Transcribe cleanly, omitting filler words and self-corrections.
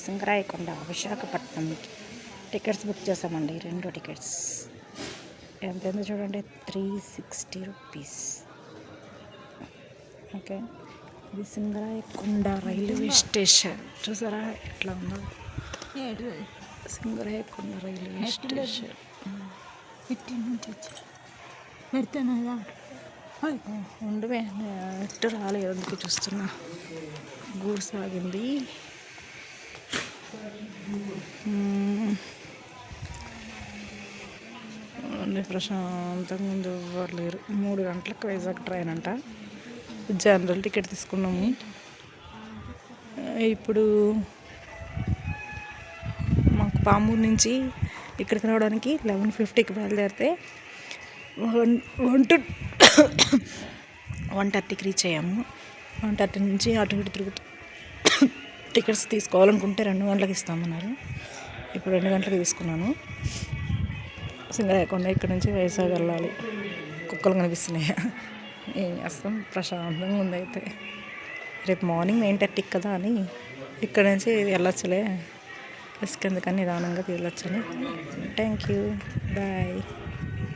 Singarayakonda Visakhapatnam tickets book చేసామండి. 2 tickets ఎంతైందో చూడండి, 360 rupees. Okay, ఇది సింగరాయకొండ రైల్వే స్టేషన్. చూసారా ఎట్లా ఉందో? Singarayakonda railway station. ఉండవే నెట్ రాలేదు, అందుకే చూస్తున్నా. గూడ్స్ ఆగింది. ప్రశాంతంగా ముందు ఎవరు లేరు. 3 గంటలకు వైజాగ్ ట్రైన్ అంట. జనరల్ టికెట్ తీసుకున్నాము. ఇప్పుడు మాకు పామూరు నుంచి ఇక్కడికి రావడానికి 11:50కి బయలుదేరితే 1:30కి రీచ్ అయ్యాము. 1:30 నుంచి అటు ఇటు తిరుగుతూ టికెట్స్ తీసుకోవాలనుకుంటే 2 గంటలకు ఇస్తామన్నారు. ఇప్పుడు 2 గంటలకు తీసుకున్నాను. సింగరాయకొండ ఇక్కడ నుంచి వైజాగ్ వెళ్ళాలి. కుక్కలు కనిపిస్తున్నాయి. ఏం చేస్తాం, ప్రశాంతంగా ఉంది. అయితే రేపు మార్నింగ్ 9:30కి కదా అని ఇక్కడ నుంచి వెళ్ళొచ్చులే, రిస్క్ ఎందుకని నిదానంగా వెళ్ళొచ్చని. Thank you, bye.